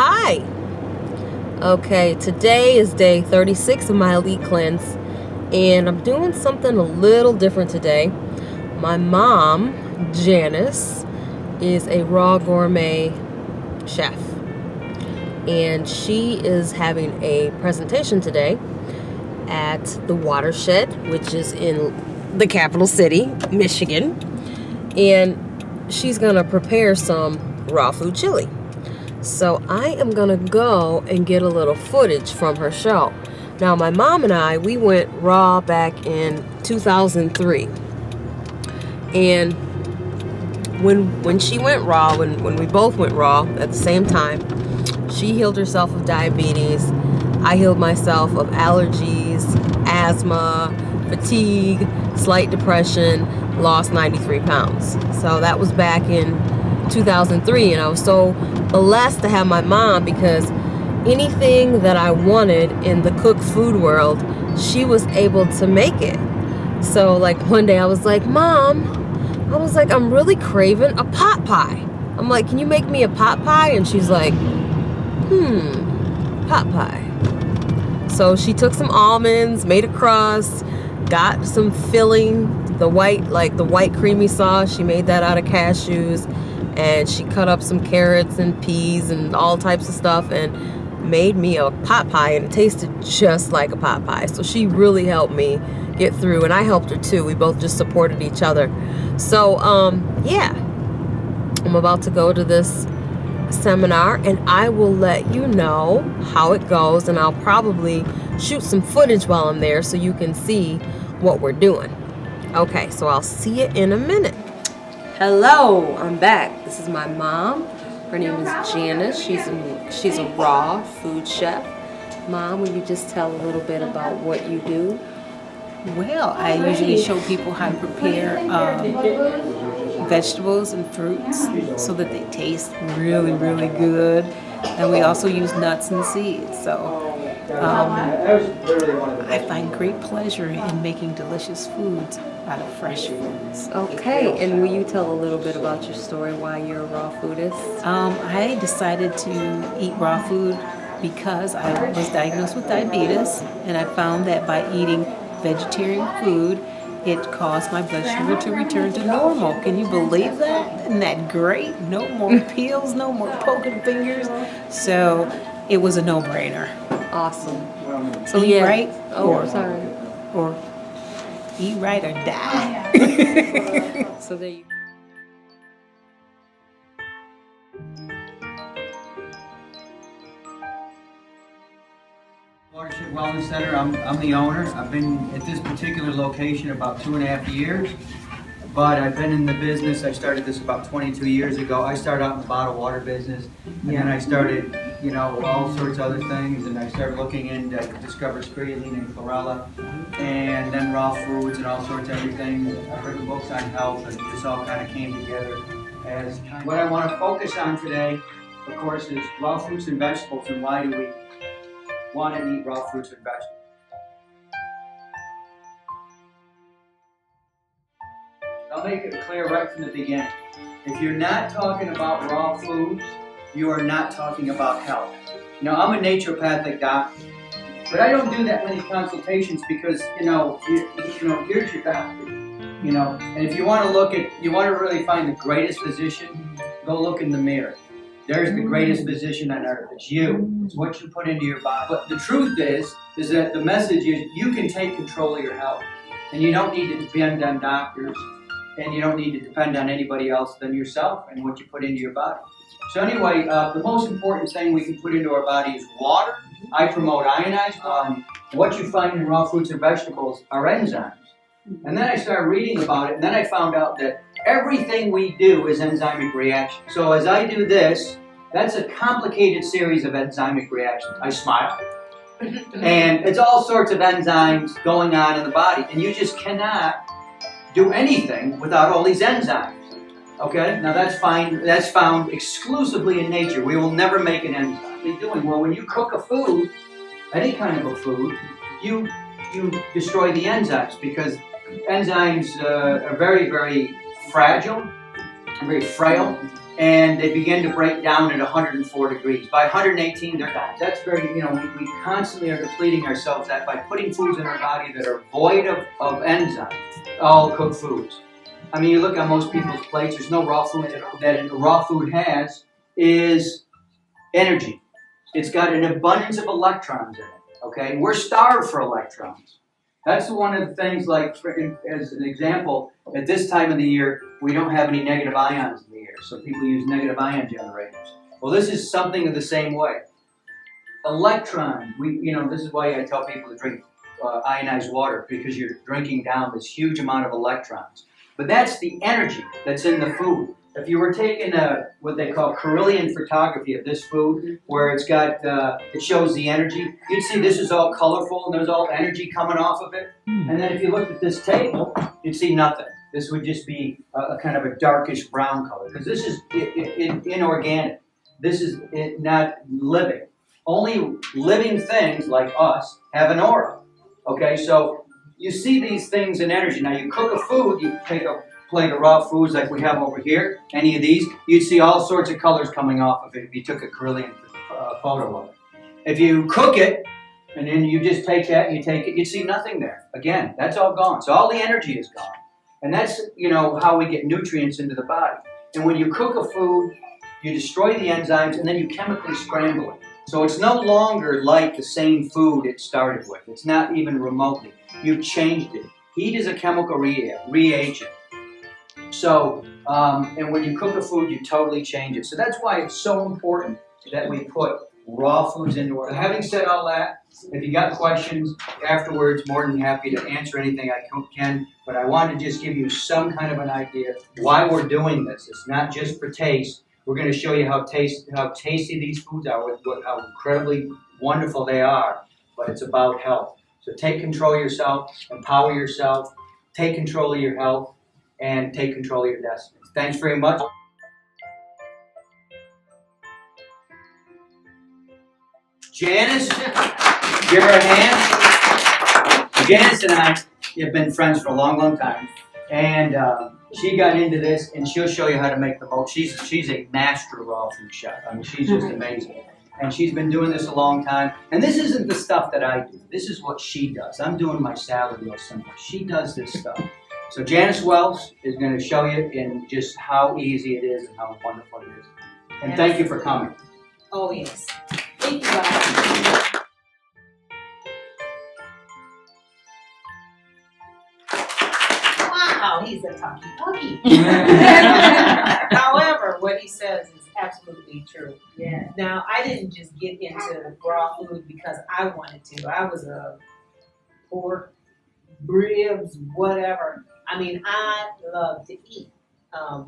Hi. Okay, today is day 36 of my elite cleanse, and I'm doing something a little different today. My mom, Janice, is a raw gourmet chef, and she is having a presentation today at the Watershed, which is in the capital city, Michigan, and she's gonna prepare some raw food chili. So I am gonna go and get a little footage from her show. Now my mom and I, we went raw back in 2003. And when she went raw, when we both went raw at the same time, she healed herself of diabetes. I healed myself of allergies, asthma, fatigue, slight depression, lost 93 pounds. So that was back in 2003, and I was so blessed to have my mom because anything that I wanted in the cooked food world, she was able to make it. So like one day I was like, Mom, I'm really craving a pot pie. I'm like, can you make me a pot pie? And she's like, pot pie. So she took some almonds, made a crust, got some filling, the white creamy sauce. She made that out of cashews, and she cut up some carrots and peas and all types of stuff and made me a pot pie, and it tasted just like a pot pie. So she really helped me get through, and I helped her too. We both just supported each other. So yeah, I'm about to go to this seminar, and I will let you know how it goes, and I'll probably shoot some footage while I'm there so you can see what we're doing. Okay, so I'll see you in a minute. Hello, I'm back. This is my mom. Her name is Janice. She's a raw food chef. Mom, will you just tell a little bit about what you do? Well, I usually show people how to prepare vegetables and fruits so that they taste really, really good. And we also use nuts and seeds. So I find great pleasure in making delicious foods out of fresh foods. Okay, and will you tell a little bit about your story, why you're a raw foodist? I decided to eat raw food because I was diagnosed with diabetes, and I found that by eating vegetarian food, it caused my blood sugar to return to normal. Can you believe that? Isn't that great? No more pills, no more poking fingers. So it was a no-brainer. Awesome. So eat right, or eat right or die. So there you go. Watershed Wellness Center. I'm the owner. I've been at this particular location about 2.5 years, but I've been in the business. I started this about 22 years ago. I started out in the bottled water business, and then I started, all sorts of other things, and I started looking into, I discovered spirulina and chlorella, and then raw foods and all sorts of everything. I've written books on health, and this all kind of came together as what I want to focus on today, of course, is raw fruits and vegetables, and why do we want to eat raw fruits and vegetables. I'll make it clear right from the beginning. If you're not talking about raw foods, you are not talking about health. I'm a naturopathic doctor, but I don't do that many consultations because, here's your doctor, and if you want to really find the greatest physician, go look in the mirror. There's the greatest physician on earth. It's you. It's what you put into your body. But the truth is that the message is you can take control of your health. And you don't need to depend on doctors. And you don't need to depend on anybody else than yourself and what you put into your body. So anyway, the most important thing we can put into our body is water. I promote ionized water. What you find in raw fruits and vegetables are enzymes. And then I started reading about it, and then I found out that everything we do is enzymic reaction. So as I do this, that's a complicated series of enzymic reactions. I smile. And it's all sorts of enzymes going on in the body, and you just cannot do anything without all these enzymes. Okay? Now that's found exclusively in nature. We will never make an enzyme. What are you doing? Well, when you cook a food, any kind of a food, you destroy the enzymes because enzymes are very, very fragile, very frail, and they begin to break down at 104 degrees. By 118, they're gone. That's very, we constantly are depleting ourselves that by putting foods in our body that are void of enzymes, all cooked foods. I mean, you look on most people's plates, there's no raw food. That raw food has is energy. It's got an abundance of electrons in it, okay? We're starved for electrons. That's one of the things, like, as an example, at this time of the year, we don't have any negative ions in the air, so people use negative ion generators. Well, this is something of the same way. Electron, this is why I tell people to drink ionized water, because you're drinking down this huge amount of electrons. But that's the energy that's in the food. If you were taking what they call Carillion photography of this food, where it's got, it shows the energy, you'd see this is all colorful and there's all energy coming off of it. And then if you looked at this table, you'd see nothing. This would just be a kind of a darkish brown color, because this is inorganic. This is not living. Only living things like us have an aura. Okay, so you see these things in energy. Now you cook a food, you take a plate of raw foods like we have over here, any of these, you'd see all sorts of colors coming off of it if you took a Carillion photo of it. If you cook it, and then you just take that and you take it, you'd see nothing there. Again, that's all gone. So all the energy is gone. And that's, how we get nutrients into the body. And when you cook a food, you destroy the enzymes and then you chemically scramble it. So it's no longer like the same food it started with. It's not even remotely. You've changed it. Heat is a chemical reagent. So, and when you cook a food, you totally change it. So that's why it's so important that we put raw foods into it. Having said all that, if you got questions afterwards, more than happy to answer anything I can. But I wanted to just give you some kind of an idea why we're doing this. It's not just for taste. We're going to show you how tasty these foods are, how incredibly wonderful they are. But it's about health. So take control of yourself, empower yourself, take control of your health, and take control of your destiny. Thanks very much. Janice, give her a hand. Janice and I have been friends for a long, long time. And she got into this, and she'll show you how to make the most. She's a master raw food chef. I mean, she's just amazing. And she's been doing this a long time. And this isn't the stuff that I do. This is what she does. I'm doing my salad real simple. She does this stuff. So Janice Wells is going to show you in just how easy it is and how wonderful it is. And thank you for coming. Oh, yes. Thank you, Bob. Wow, he's a talkie-talkie. However, what he says is absolutely true. Yeah. Now, I didn't just get into raw food because I wanted to. I was a pork, ribs, whatever. I mean, I love to eat. I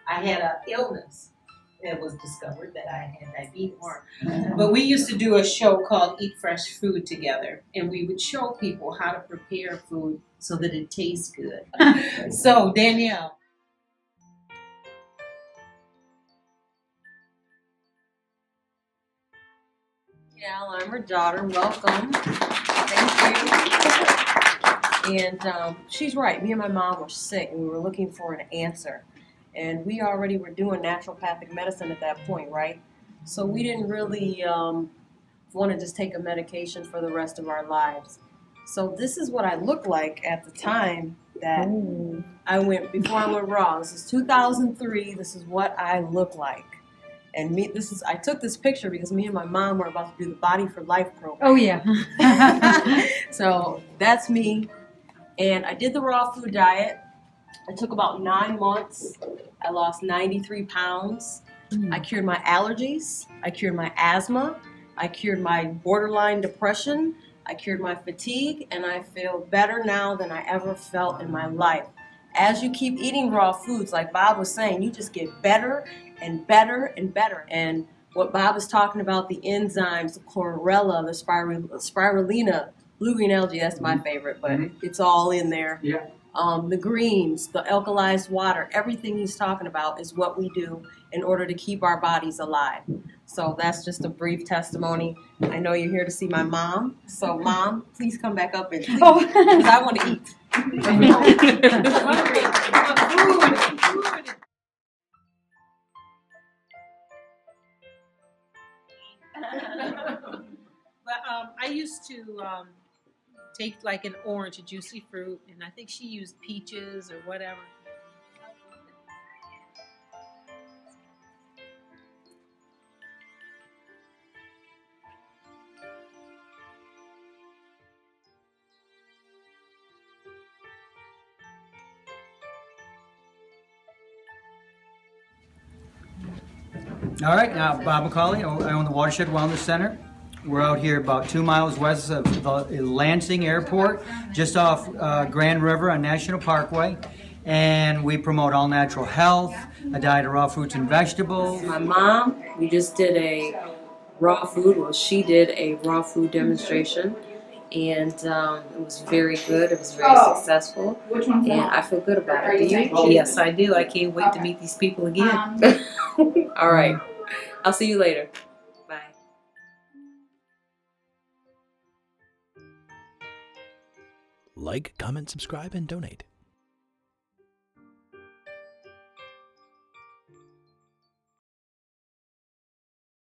had an illness. It was discovered that I had diabetes. But we used to do a show called Eat Fresh Food together, and we would show people how to prepare food so that it tastes good. So, Danielle. Danielle, I'm her daughter. Welcome. Thank you. And she's right. Me and my mom were sick, and we were looking for an answer. And we already were doing naturopathic medicine at that point, right? So we didn't really want to just take a medication for the rest of our lives. So this is what I looked like at the time that before I went raw. This is 2003. This is what I look like. And I took this picture because me and my mom were about to do the Body for Life program. Oh, yeah. So that's me. And I did the raw food diet. It took about 9 months. I lost 93 pounds. I cured my allergies. I cured my asthma. I cured my borderline depression. I cured my fatigue. And I feel better now than I ever felt in my life. As you keep eating raw foods, like Bob was saying, you just get better and better and better. And what Bob was talking about, the enzymes, the chlorella, the spirulina, blue-green algae, that's my favorite, but it's all in there. Yeah. The greens, the alkalized water, everything he's talking about is what we do in order to keep our bodies alive. So that's just a brief testimony. I know you're here to see my mom. So Mom, please come back up and please, because I want to eat. to take like an orange, a juicy fruit, and I think she used peaches or whatever. All right, now Bob McCauly, I own the Watershed Wellness Center. We're out here about 2 miles west of the Lansing Airport, just off Grand River on National Parkway. And we promote all natural health, a diet of raw fruits and vegetables. My mom, we just did a raw food, well, she did a raw food demonstration. And it was very good. It was very successful. And I feel good about it. Do you? Yes, I do. I can't wait to meet these people again. All right. I'll see you later. Bye. Like, comment, subscribe, and donate.